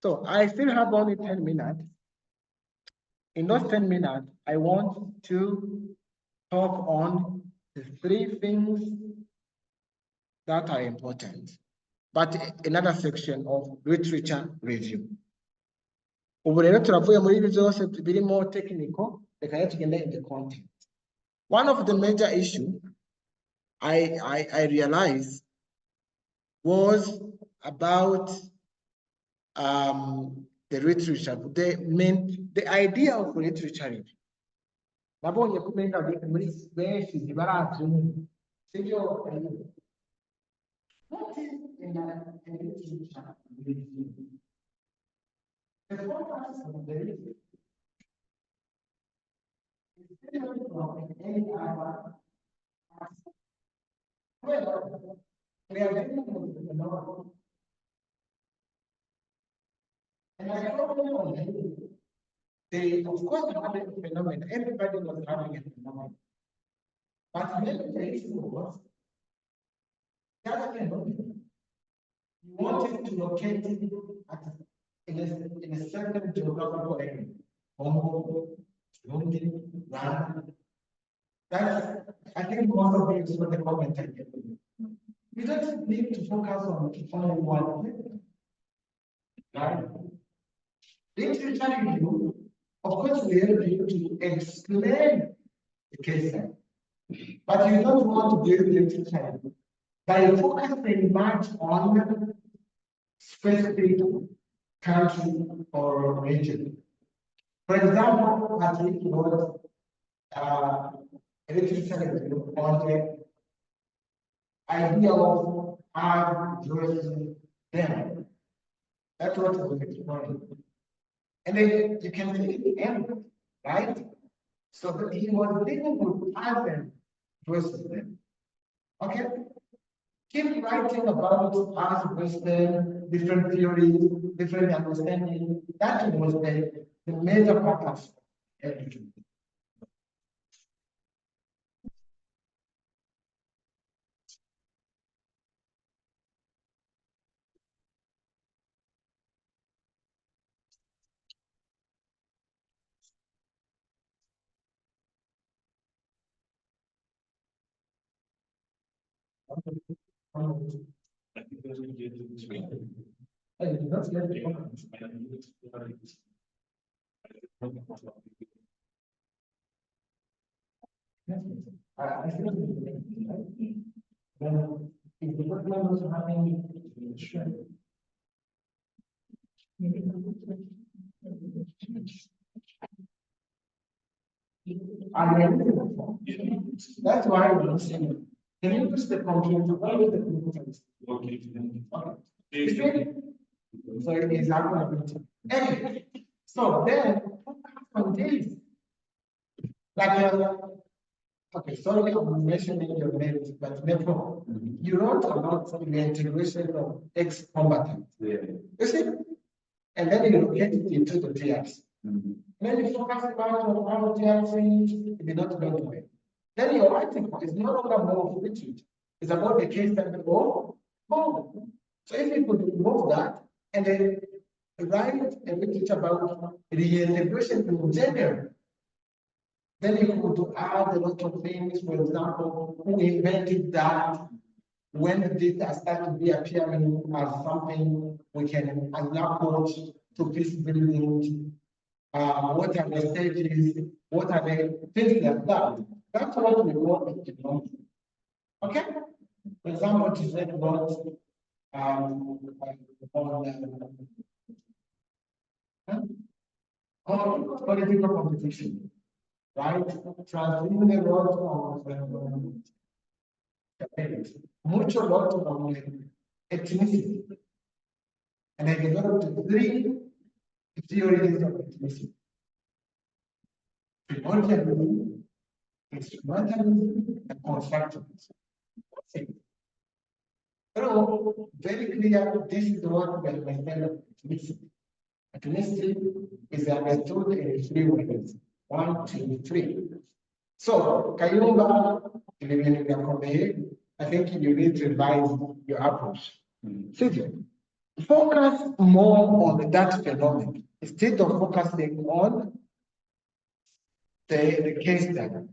So I still have only 10 minutes. In those 10 minutes, I want to talk on the 3 things that are important, but another section of literature review. Ubu rero turavuye muri ibi byose birimo technical, reka rero tugende in the content. One of the major issues I realized was about the literature, the idea of literature review. Nabonye kumenya muri benshi barabyumva. Sibyo? What is in literature review? The focus of the review is different from any other aspect. Well, we are dealing with the novel. And I don't know, they, of course, having a phenomenon. Everybody was having a phenomenon. But then the issue was that phenomenon. You wanted to locate it in a certain geographical area. Congo, Burundi, Rwanda. That's, I think most of you saw the comment I gave. You don't need to focus on only one thing. Right? Literature review, of course, we help you to explain the case study. But you don't want to build literature by focusing much on specific country or region. For example, as we wrote literature review on the idea of addressing them. That's what we're exploring. And then you can see the end, right? So that he was dealing with other versus them. Okay? Keep writing about us Western, different theories, different understanding. That was the major purpose of everything. That's why I'm saying, can you use the computer? What is the computer? Okay. So it is happening. Anyway, so then on this, like okay, sorry I'm mentioning your names, but never you wrote about the integration of ex-combatants. Yeah. You see? And then you locate it into the tiers. Then you focus about how tiers it did not go away. Then your writing is no longer more of literature. It's about the case that go home. So if you could remove that and then write a literature about reintegration in general, then you could add a lot of things. For example, who invented that? When did that start to be appearing as something we can approach to peace building? What are the stages? What are the things like that? That's what we want to know. Okay? For example, to say about political competition, right? Transferring a lot of much a lot of ethnicity. And I developed 3 theories of ethnicity. Primordialism, instrumentalism, and constructivism. So, very clear, this is what we understand of ethnicity. Ethnicity is understood in 3 ways. 1, 2, 3. So, Kayumba, I think you need to revise your approach. focus more on that phenomenon instead of focusing on the case study.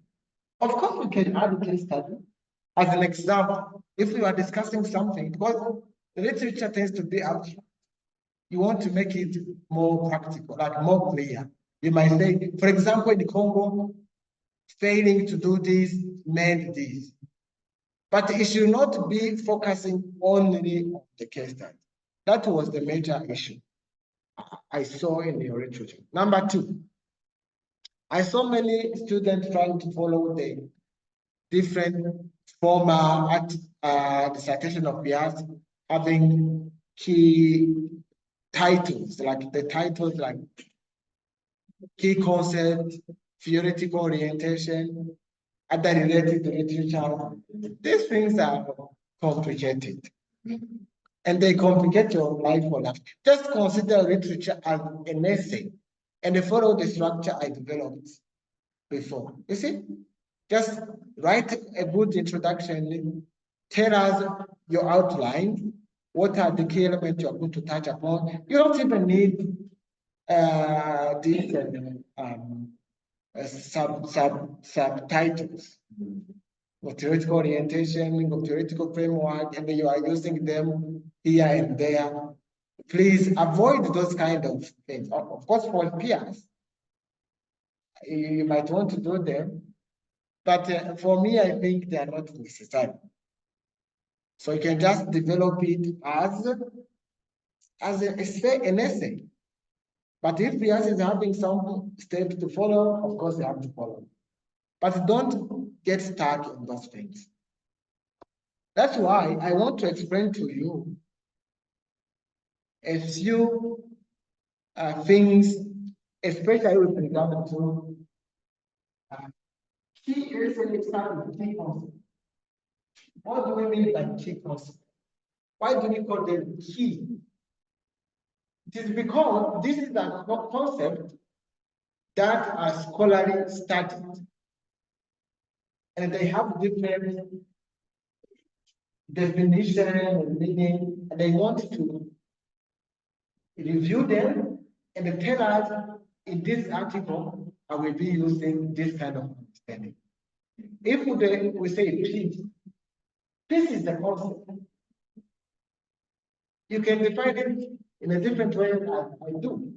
Of course, we can add a case study as an example. If you are discussing something, because the literature tends to be abstract, you want to make it more practical, like more clear. You might say, for example, in Congo, failing to do this meant this. But it should not be focusing only on the case study. That was the major issue I saw in the literature. Number two, I saw many students trying to follow the different former dissertation of theirs, having key titles, like the titles like key concept, theoretical orientation, other related literature. These things are complicated. And they complicate your life for life. Just consider literature as an essay and follow the structure I developed before. You see? Just write a good introduction, tell us your outline, what are the key elements you're going to touch upon. You don't even need these subtitles of theoretical orientation, of theoretical framework, and you are using them here and there. Please avoid those kind of things. Of course, for peers, you might want to do them, but for me, I think they are not necessary. So you can just develop it as an essay. But if the essay is having some steps to follow, of course, you have to follow. But don't get stuck in those things. That's why I want to explain to you a few things, especially with regard to key essay start with key concept. What do we mean by key concept? Why do we call them key? It is because this is a concept that are scholarly studied, and they have different definition and meaning, and they want to review them and tell us in this article, I will be using this kind of understanding. If we say peace, this is the concept. You can define it in a different way as I do.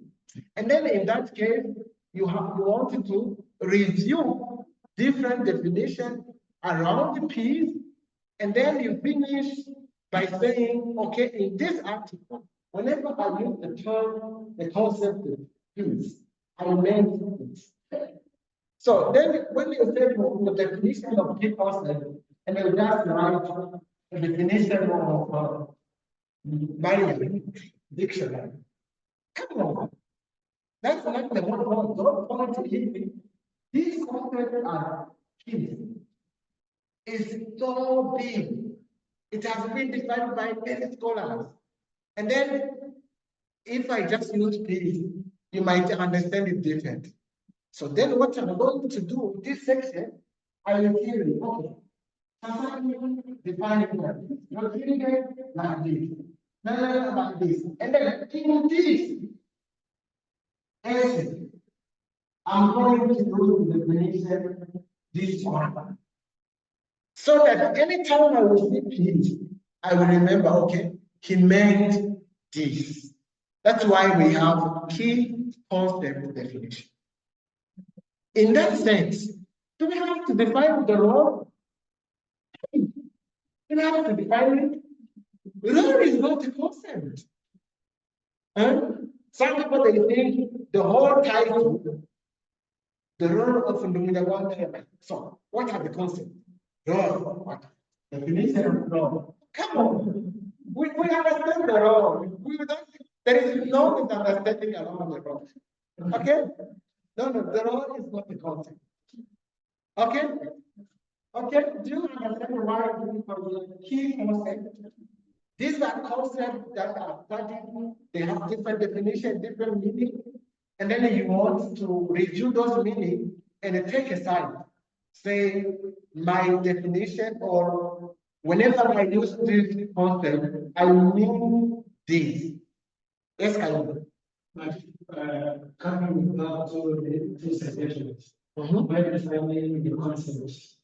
And then in that case, you want to review different definitions around the piece, and then you finish by saying, okay, in this article, whenever I use the term, the concept of piece, I meant this. So then when you say the definition of key concept, and you just write the definition of Merriam dictionary, come on. That's not the whole point. Don't point to it. These concepts are keys. It's so big. It has been defined by many scholars. And then, if I just use peace, you might understand it different. So then what I'm going to do in this section, I will tell you, okay, define it like this. You're treating it like this. Like this. And then in this essay, I'm going to do the definition this one. So that anytime I will see peace, I will remember, okay, he meant this. That's why we have key concept definition. In that sense, do we have to define the role? Do we have to define it? Role is not a concept. Some people, they think the whole title, the role of the one element. So, what are the concepts? Role. What? Definition of role. Come on. We understand the role. There is no misunderstanding around the role. Okay? No, the role is not the concept. Okay? Okay? Do you understand why we call it key concept? These are concepts that are studied, they have different definition, different meaning, and then you want to review those meanings and take a side. Say, my definition, or whenever I use this concept, I mean this. Yes, Kalim. Coming back to the dissertations, when defining the concepts,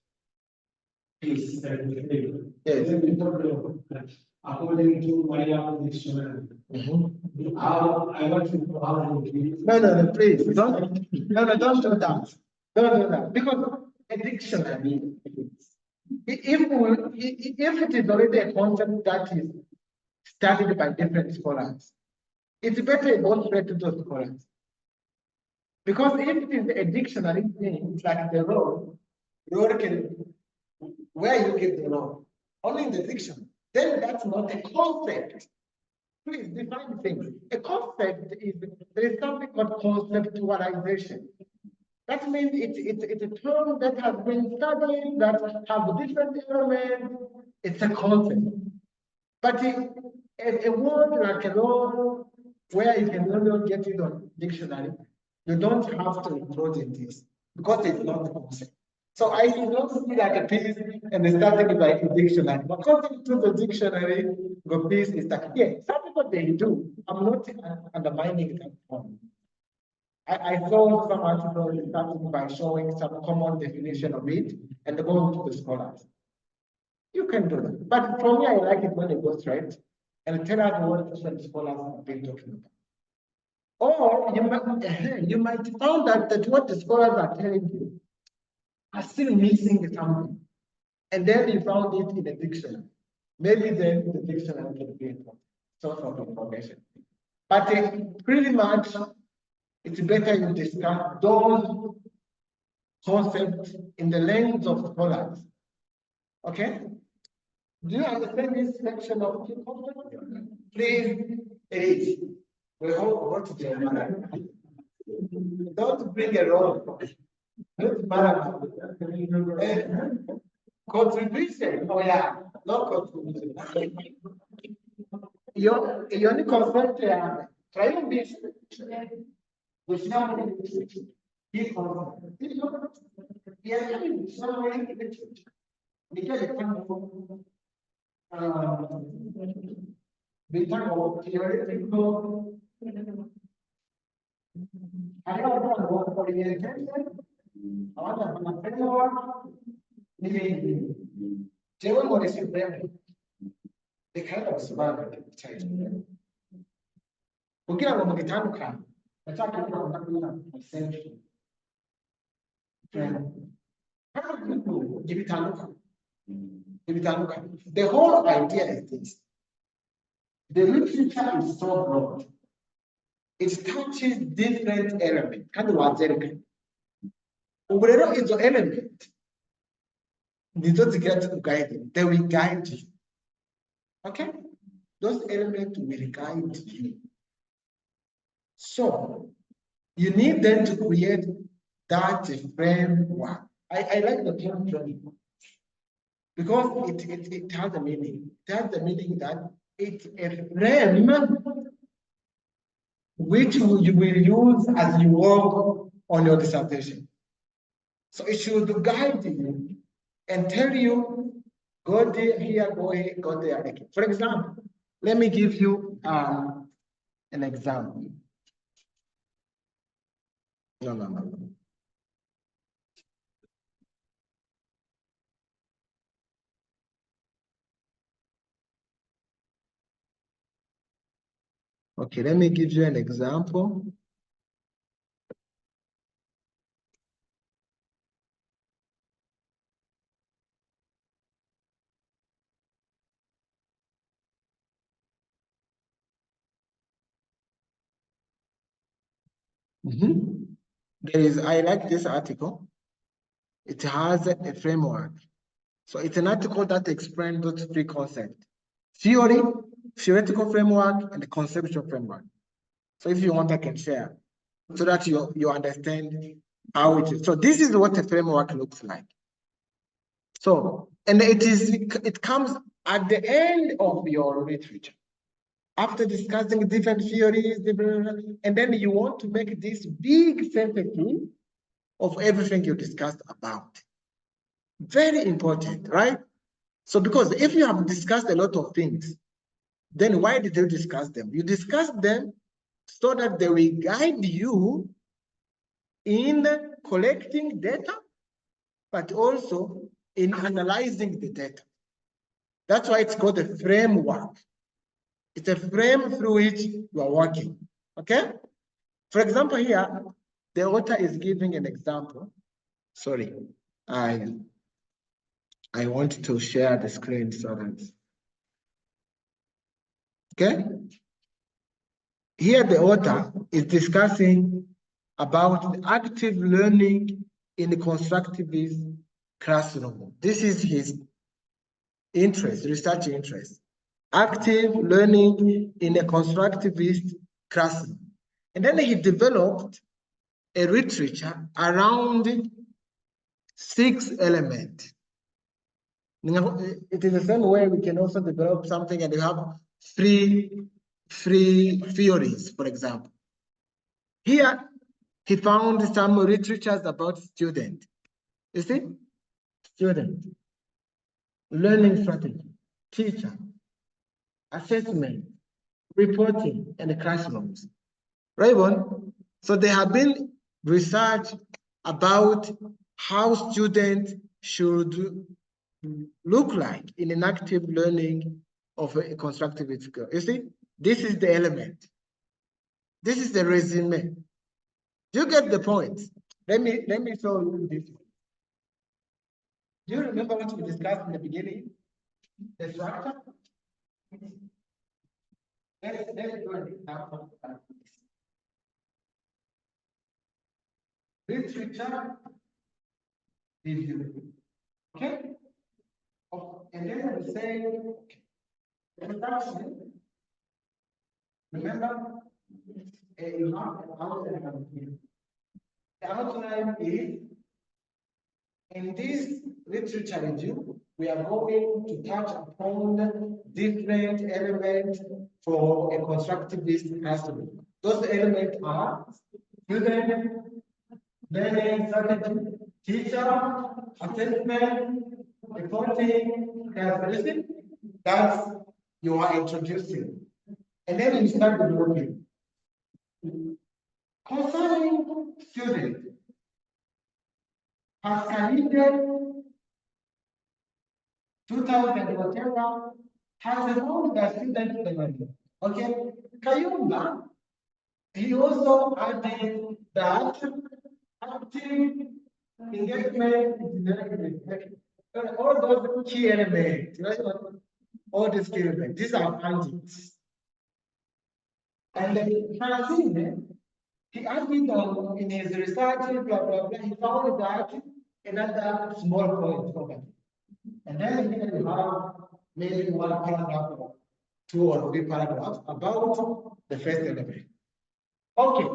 is everything. Yes. Then we talk about according to my dictionary. How I want to know how to No, please don't. No, don't do that. Don't do that because a dictionary. If it is already a concept that is studied by different scholars, it's better don't read to those scholars. Because if it is a dictionary thing, it's like the road can, where you get the road? Only in the dictionary. Then that's not a concept. Please define things. A concept is, there is something called conceptualization. That means it's a term that has been studied, that have different elements. It's a concept. But a word like a road, where you can only get it on dictionary, you don't have to include in this because it's not a concept. So I do not see like a piece and starting by a dictionary. According to the dictionary, the piece is like, yeah, some people they do. I'm not undermining that point. I saw some articles starting by showing some common definition of it and going to the scholars. You can do that. But for me, I like it when it goes straight and tell us what different scholars have been talking about. Or you might find that what the scholars are telling you are still missing something. And then you found it in a dictionary. Maybe then the dictionary can be a source of information. But pretty much, it's better you discuss those concepts in the lens of scholars. Okay? Do you understand this section of the concept? Please read. We hope what Jeremiah. Don't bring a roll. Don't matter. Contribution. Oh yeah, not contribution. Your only concept try to be with somebody. We talk about theoretical. I don't know what orientation. I want to framework. Llevo por ese premio. The kind of survival change. Porque a longo de tempo, cara, eu já quero perguntar para o centro. The whole idea is this. The literature is so broad. It touches different elements. Kind of what's element. Obrero is the element. They don't get to guide you. They will guide you. Okay? Those elements will guide you. So, you need them to create that framework. I like the term framework because it has a meaning. It has the meaning that it's a frame which you will use as you work on your dissertation. So it should guide you and tell you, go there, here, go here, go there. For example, let me give you an example. No. Okay, let me give you an example. I like this article. It has a framework. So it's an article that explains those three concepts: theory, theoretical framework, and the conceptual framework. So if you want, I can share so that you understand how it is. So this is what a framework looks like. So, and it comes at the end of your literature. After discussing different theories, and then you want to make this big synthesis of everything you discussed about. Very important, right? So because if you have discussed a lot of things, then why did you discuss them? You discussed them so that they will guide you in collecting data, but also in analyzing the data. That's why it's called a framework. It's a frame through which you are working. Okay? For example, here, the author is giving an example. Sorry, I want to share the screen so that. Okay? Here, the author is discussing about the active learning in the constructivist classroom. This is his interest, research interest. Active learning in a constructivist classroom. And then he developed a literature around 6 elements. It is the same way we can also develop something and you have three theories, for example. Here, he found some literatures about student. You see? Student, learning strategy, teacher, assessment, reporting, and the classrooms. Right on? So there have been research about how students should look like in an active learning of a constructivist skill. You see, this is the element. This is the resume. Do you get the point? Let me show you this one. Do you remember what we discussed in the beginning? The structure? Let's do an example like this. Literature review. Okay? Oh, and then we say introduction. Remember, you have an outline here. The outline is in this literature review, we are going to touch upon different elements for a constructivist classroom. Those elements are student, learning strategy, teacher, assessment, reporting, characteristic. That's you are introducing. And then you start developing. Concerning student, has Khalid 2000 whatever has evolved the student learning. Okay, Kayumba, he also added that active engagement, all those key elements, all these key elements, these are findings. And then Francine, he added on in his research, blah, blah, blah, he found that another small point over. And then here you have maybe one paragraph or 2 or 3 paragraphs about the first element. Okay,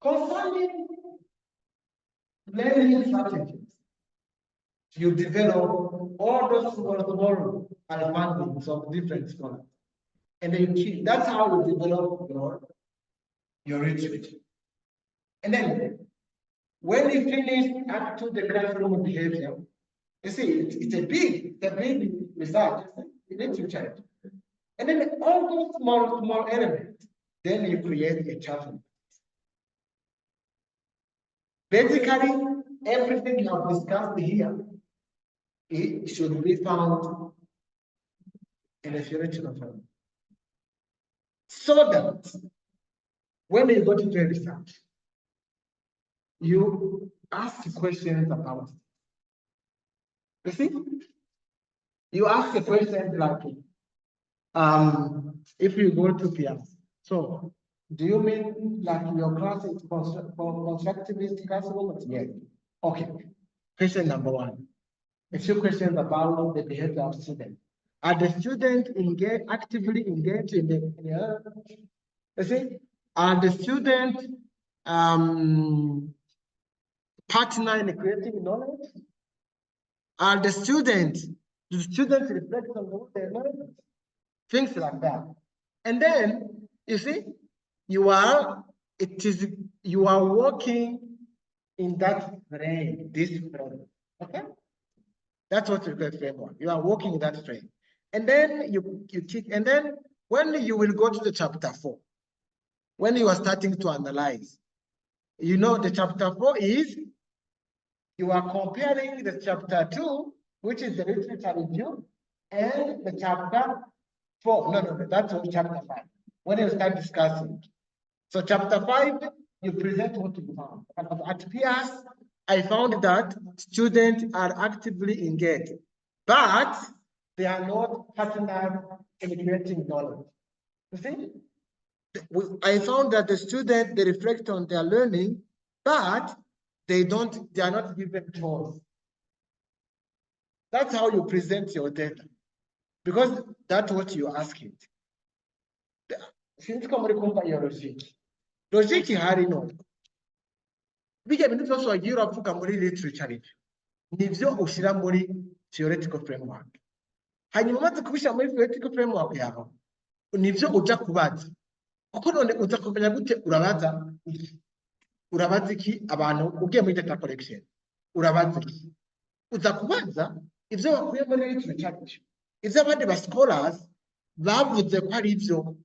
concerning learning strategies, you develop all those small findings of different scholars. And then you keep, that's how you develop your research. And then when you finish up to the classroom behavior, you see, it's a big result. You need to check. And then all those small elements, then you create a chapter. Basically, everything you have discussed here, it should be found in a theoretical form. So that when you go to the research, you ask questions about it. You see? You ask a question like, if you go to PS, so do you mean like your class is constructivist classroom? Yes. Okay. Question number 1. A few questions about the behavior of students. Are the students actively engaged in the you see? Are the students partner in creating knowledge? Are the students, do students reflect on what they learn? Things like that. And then, you see, you are working in that frame, this frame. Okay? That's what you call framework. You are working in that frame. And then you teach, and then when you will go to the chapter 4, when you are starting to analyze. You know, the chapter 4 is you are comparing the chapter 2, which is the literature review, and the chapter 4. No, that's chapter 5. When you start discussing. So chapter 5, you present what you found. At PS, I found that students are actively engaged, but they are not partners in creating knowledge. You see? I found that the students, they reflect on their learning, but they are not given choice. That's how you present your data, because that's what you ask it. Since come your logic ihari no bijya bintu byose wagiye uravuga muri literature review nivyo ushira muri theoretical framework, hanyuma umaze kubishyira muri theoretical framework yawe nivyo uja kubaza, kuko none uza kumenya gute urabaza iki abantu ugiye muri data collection, urabaza iki uza kubaza ivyo wakuye muri literature review, ivyo abandi ba scholars bavuze ko ari ivyo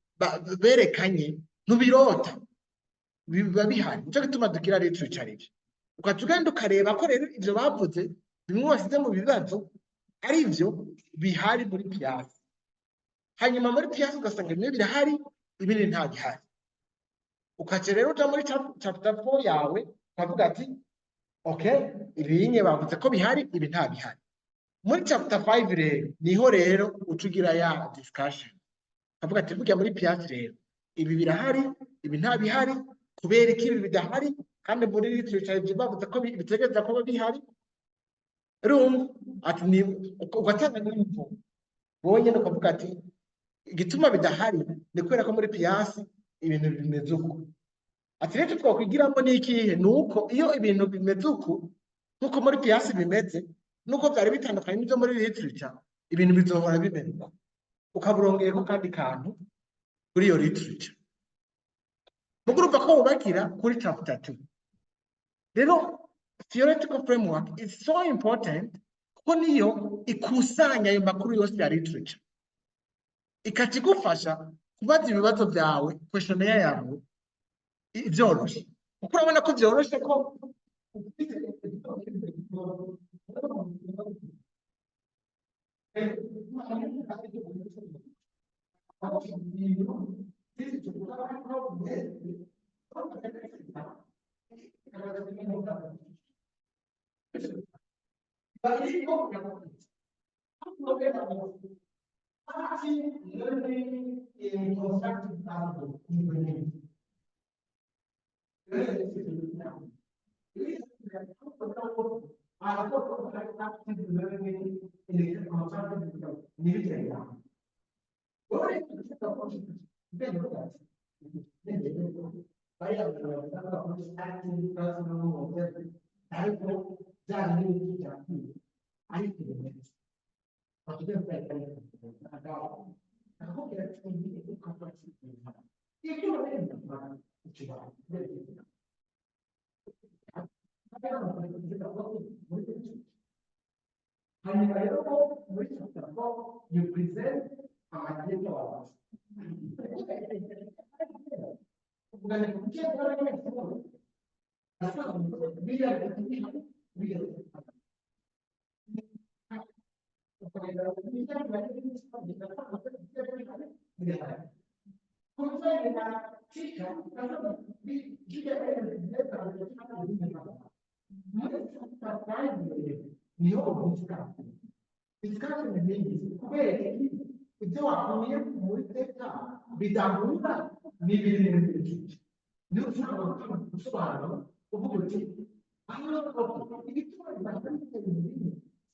berekanye ntubirota biba bihari. Nicyo gituma dukira literature review, ukatugenda ukareba ko rero ivyo bavuze bimwe wasize mu bibazo ari ivyo bihari muri piyasi, hanyuma muri piyasi ugasanga bimwe birahari ibindi nta bihari, ukaca rero uja muri chapter 4 yawe ukavuga ati okay, ibinye bavuze ko bihari ibi nta bihari. Muri chapter 5 rero niho rero ucugira ya discussion, ukavuga ati burya muri piyasi rero ibi birahari ibi nta bihari, kubera iki ibi bidahari kandi muri literature review bavuze ko bitegereza kuba bihari. Rumva ati ni ugatanga n'imvugo bonye ukavuga ati igituma bidahari ni kubera ko muri piyasi ibintu bimeze uko. Ati rero twakwigiramo ni ikihe? Nuko iyo ibintu bimeze uko nkuko muri piyasi bimeze, nuko byari bitandukanye n'ibyo muri literature, ibintu bizohora bimeze. Ukaburongeyeko kandi kantu kuri iyo literature. Mugurumva ko wubakira kuri chapter 2. Rero theoretical framework is so important kuko niyo ikusanya ayo makuru yose ya literature, ikakigufasha kubaza ibibazo byawe, questionnaire yawe byoroshe, kuko urabona ko byoroshe ko learning in constructive implementation. Active learning in you present discussion means ibyo wakuye muri data bidahura n'ibiri muri literature. Niyo ushobora gusobanura uvuga uti igituma bidahura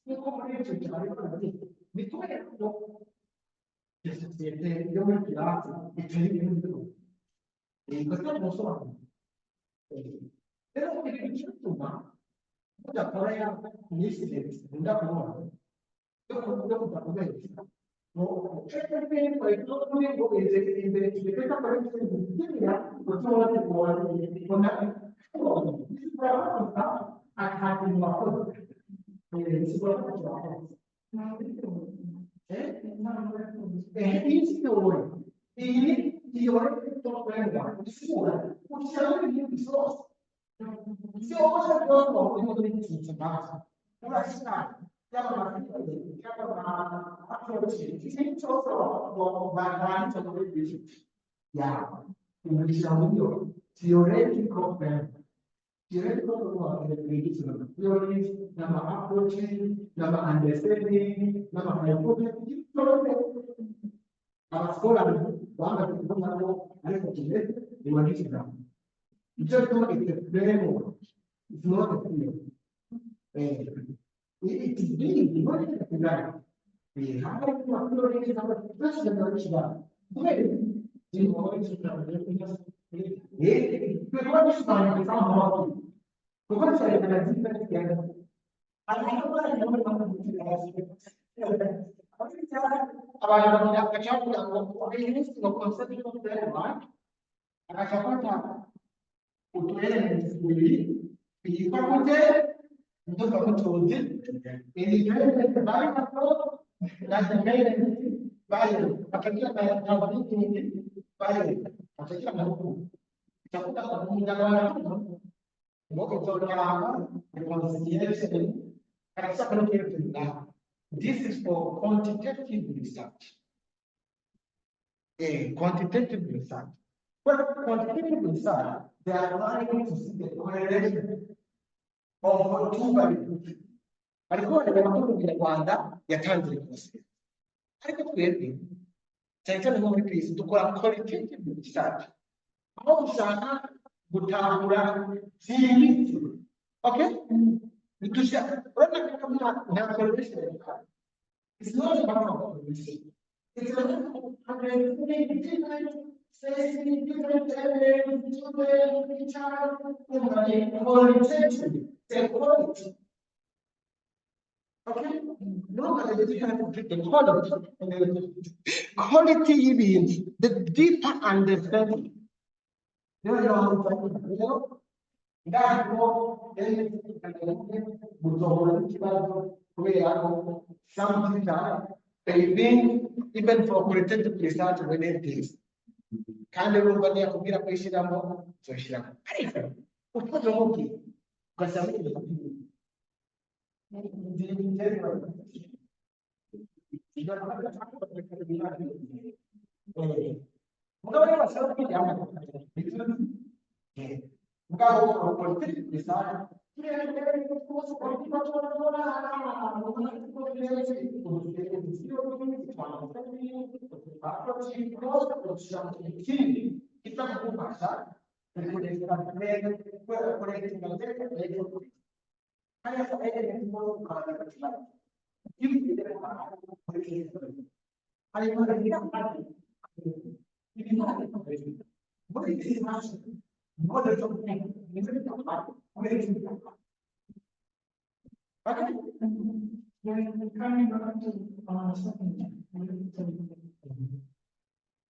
nuko muri literature ariko ni kubera ko sosiyete yo muri pirate itari ibintu ugasanga gusobanura. Rero ibi bituma mudakora ya initiative ndakubona yo kuvuga kubeshya theoretical framework before, which is a new resource. Se eu fosse a pessoa, eu poderia dizer, se basta. Agora, se não, já não vai fazer, já não vai fazer. Se a gente só vai sobre isso, já, uma visão melhor. Theoretical framework. Theoretical framework is the theories, number approaches, number understanding, number hypothesis, a scuola quando ti fanno alle cose di una disciplina. Il certo è che vedremo non è più e ti devi non è più grande e anche una cosa che sta facendo la università dove ti vuoi e per quanto sta in questo modo come sai che la differenza è allora non abantu bakacakugira ngo abinisi bakonsa n'uturere agacapata uturere tubiri twitwa gute nduga mutuzi individual bari nako natemere bari bakagira ntabwo n'ikindi bari bakagira nako cyakuta kumujagana ngo kuzoryama reconciliation this is for quantitative research. Quantitative research. Well, quantitative research, they are trying to see the correlation of two variables. Alikuwa anataka Rwanda yatanze kose. Ariko twebwe cyane cyane muri kwisi dukora qualitative research. Aho ushaka gutahura byimbitse. Okay? Because it's not about correlation. It's about understanding different facing different elements, different features, qualitative, the quality. Okay? Nobody can get the quality. Quality means the deeper understanding. You know? That's what something even for qualitative research when it is. Kandi urumva yakubwira ko ishyiramo zoshiramo ariko ukoze muki ugasanga mugabo basaba kujyamo mugabo qualitative research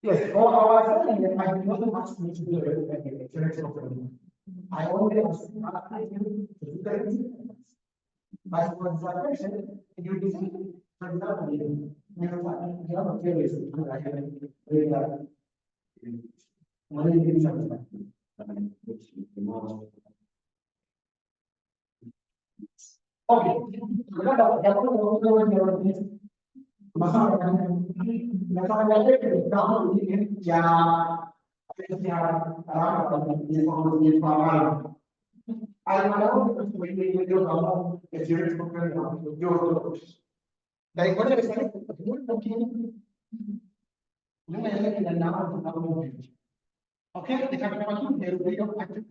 yes, all our saying I don't much need to do it. I only ask you to do that. But for observation, you decide, for example, you have a theory, I have okay. Okay, dikatakan dari aktif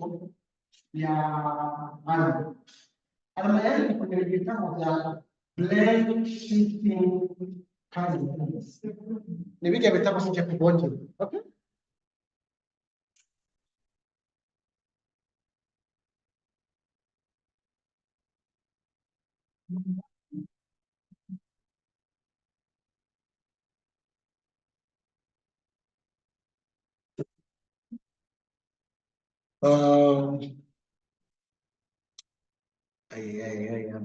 ya mana? Ada penyelidikan ada blend shifting kinds. Jadi kita bisa masuk ke bonjol. Okay.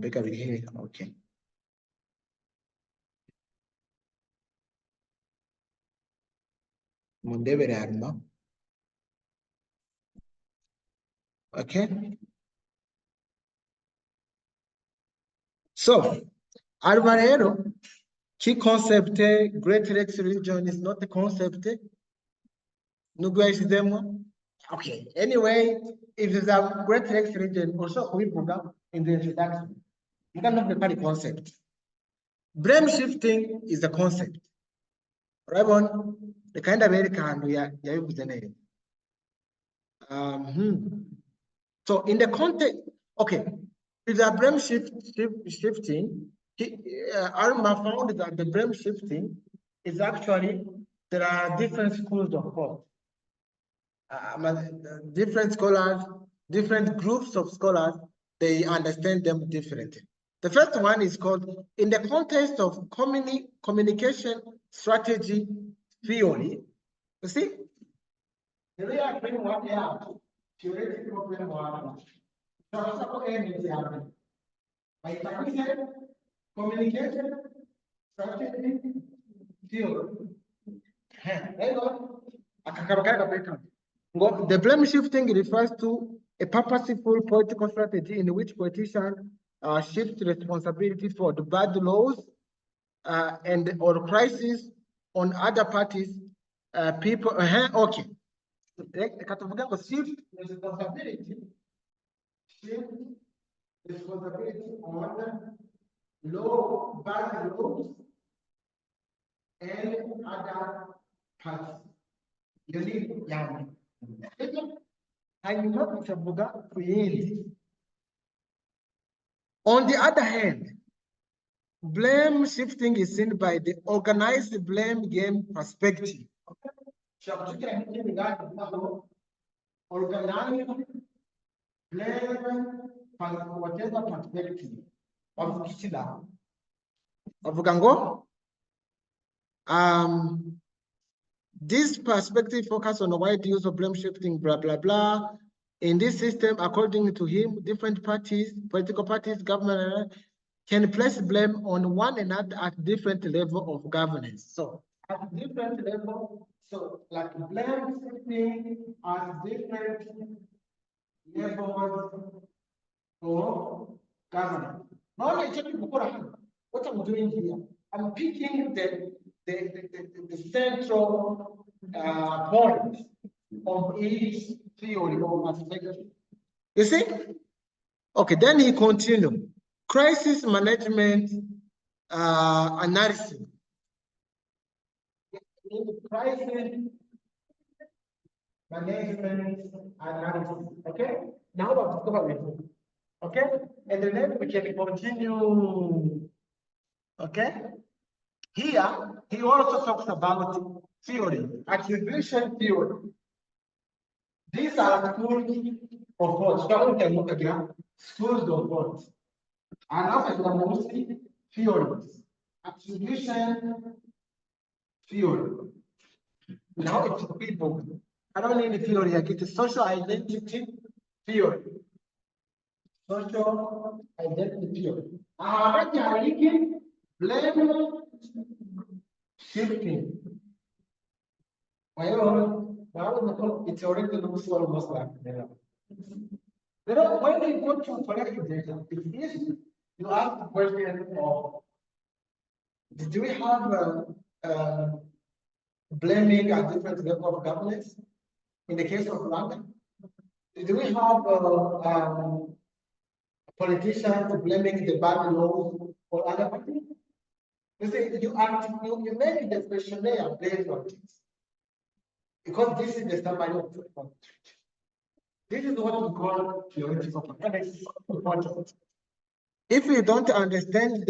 Beka begini, oke. mundebere hanyuma. Okay. So, hanyuma rero, key concept, Great Lakes region is not a concept. Nubwo yashyizemo. Okay, anyway, if it's a Great Lakes region, also we put up in the introduction. You cannot prepare the concept. Blame shifting is a concept. Right on the kind of American we are with the name. So in the context, okay, if the blame shifting, Alma found that the blame shifting is actually there are different schools of thought. Different scholars, different groups of scholars, they understand them differently. The first one is called, in the context of communication strategy theory. You see, the way I bring one out, theoretical framework, communication strategy theory. The blame shifting refers to a purposeful political strategy in which politicians shift responsibility for the bad laws and or crisis on other parties, people. Okay. Shift responsibility on low bad laws and other parties. On the other hand, blame shifting is seen by the organized blame game perspective. Organized blame, whatever perspective of Kishida. This perspective focuses on a wide use of blame shifting, blah, blah, blah. In this system, according to him, different parties, political parties, government, can place blame on one another at different level of governance. So at different level, so like blame shifting at different levels of governance. Now, what I'm doing here, I'm picking the central point of each theory or perspective. You see? Okay, then he continued. Crisis management analysis. Crisis management analysis. Okay? Now I'll discover with you. Okay? And then we can continue. Okay? Here, he also talks about theory, attribution theory. These are schools of thought. So we can look again. Schools of thought. And also are mostly theories. Attribution theory. Now it's people. I don't need a theory, I get a social identity theory. Social identity theory. Blame shifting. It's already looks almost like that. You know, when you go to collect data, it's easy. You ask the question of, do we have blaming at different level of governance? In the case of London, do we have politicians blaming the bad laws for other parties? You see, you make the questionnaire based on this. Because this is the summary of the contract. This is what we call theoretical contract. If you don't understand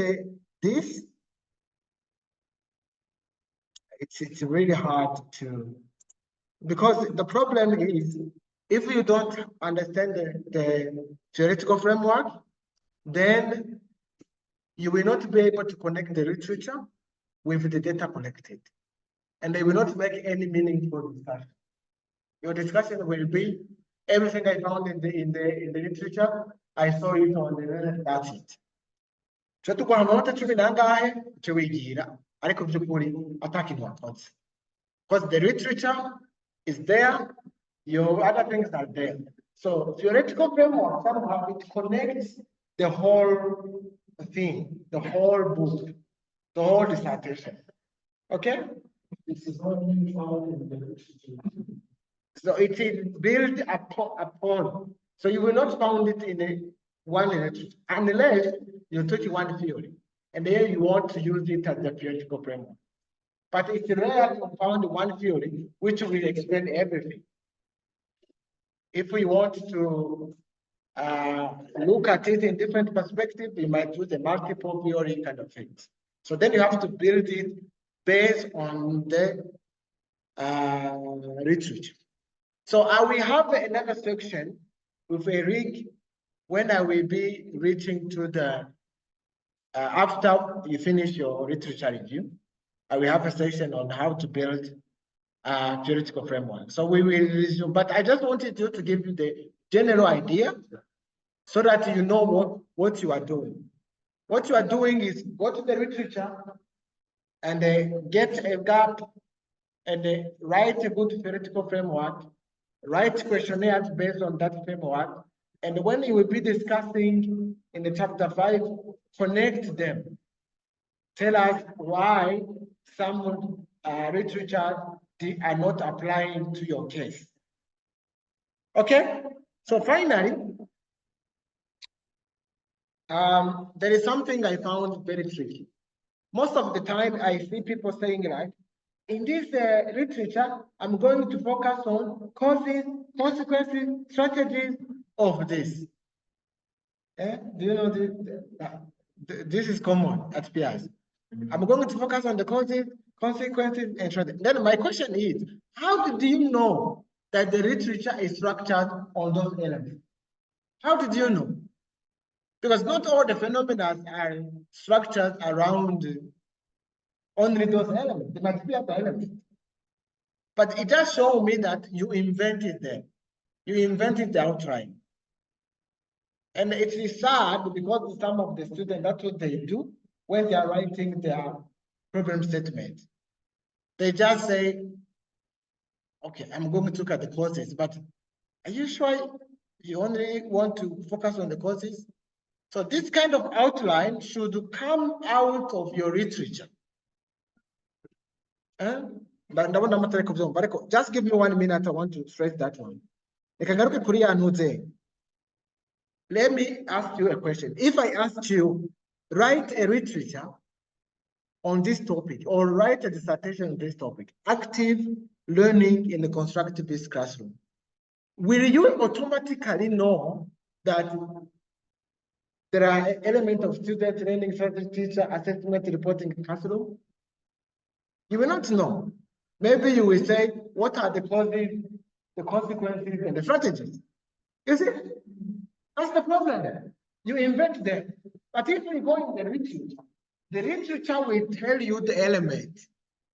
this, it's really hard to, because the problem is, if you don't understand the theoretical framework, then you will not be able to connect the literature with the data collected. And they will not make any meaningful discussion. Your discussion will be everything I found in the literature, I saw it on the internet, that's it. So to go on to ariko by'ukuri attack in one thoughts. because the literature is there, your other things are there. So theoretical framework somehow it connects the whole thing, the whole book, the whole dissertation. Okay? This is only found in the literature. So it is built upon. So you will not find it in one literature unless you touch one theory, and then you want to use it as a theoretical framework. But it's rare to find one theory which will explain everything. If we want to look at it in different perspectives, we might use a multiple theory kind of things. So then you have to build it based on the literature. So I will have another section with Eric when I will be reaching to the, after you finish your literature review, I will have a section on how to build a theoretical framework. So we will resume, but I just wanted you to give you the general idea so that you know what you are doing. What you are doing is go to the literature and get a gap and write a good theoretical framework, write questionnaires based on that framework, and when you will be discussing in the chapter 5, connect them. Tell us why some literature are not applying to your case. Okay, so finally, there is something I found very tricky. Most of the time I see people saying like, in this literature, I'm going to focus on causes, consequences, strategies of this. Do you know this is common at PIs. I'm going to focus on the causes, consequences, and strategies. Then my question is, how do you know that the literature is structured on those elements? How did you know? Because not all the phenomena are structured around only those elements. There might be other elements. But it does show me that you invented them. You invented the outline. And it is sad because some of the students, that's what they do when they are writing their problem statement. They just say, okay, I'm going to look at the causes, but are you sure you only want to focus on the causes? So this kind of outline should come out of your literature. But just give me 1 minute, I want to stress that one. Let me ask you a question. If I asked you, write a literature on this topic or write a dissertation on this topic, active learning in the constructivist classroom, will you automatically know that there are elements of student learning, strategy, teacher, assessment, reporting classroom? You will not know. Maybe you will say, what are the causes, the consequences, and the strategies? You see? That's the problem there. You invent them. But if you go in the literature will tell you the element.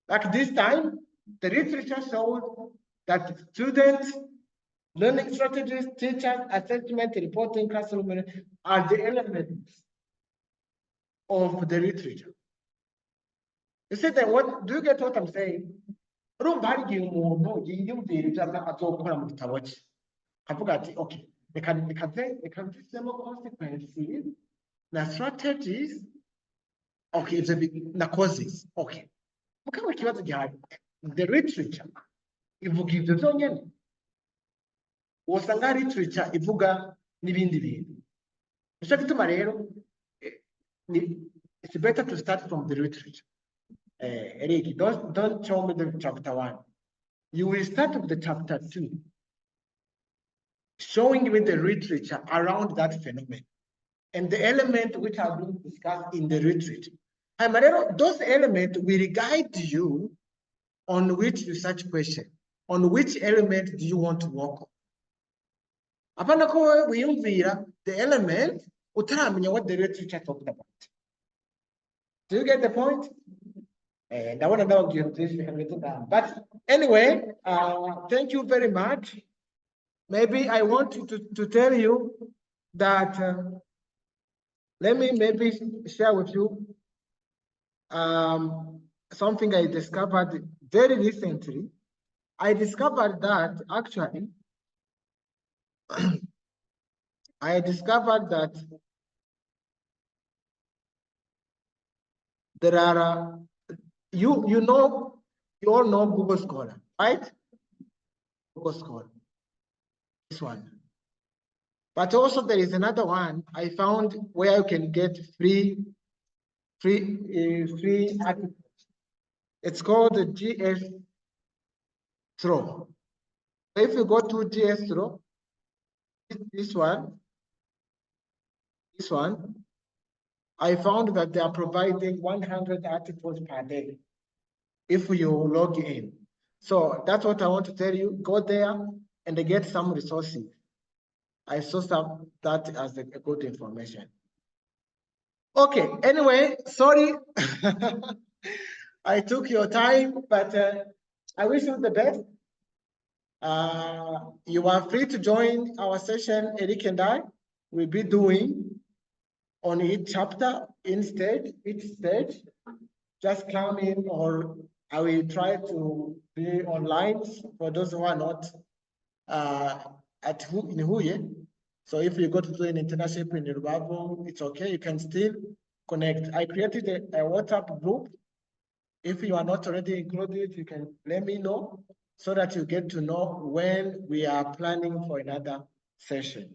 Like this time, the literature shows that students, learning strategies, teachers, assessment, reporting, classroom are the elements of the literature. You see that what do you get what I'm saying? Okay. They can do some consequences, the strategies, okay, the causes, okay. The literature, ivuga ibyo byonyine. Usanga literature ivuga n'ibindi bintu. Nicyo gituma rero, it's better to start from the literature. Eric, don't show me the chapter 1. You will start with the chapter 2. Showing you the literature around that phenomenon and the element which are being discussed in the literature. And those elements will guide you on which research question, on which element do you want to work on. Upon the element, what the literature talked about. Do you get the point? And I want to know you this. But anyway, thank you very much. Maybe I want to tell you that, let me maybe share with you something I discovered very recently, I discovered that actually, I discovered that there are, you all know Google Scholar, right? Google Scholar, this one. But also there is another one I found where you can get free articles. It's called the GS Throw. If you go to GS Throw, this one, I found that they are providing 100 articles per day if you log in. So that's what I want to tell you. Go there and get some resources. I saw some that as a good information. Okay, anyway, sorry. I took your time, but I wish you the best. You are free to join our session, Eric and I will be doing on each chapter instead, each stage. Just come in, or I will try to be online for those who are not in Huye. So if you go to do an internship in Rubavu, it's okay, you can still connect. I created a WhatsApp group. If you are not already included, you can let me know so that you get to know when we are planning for another session.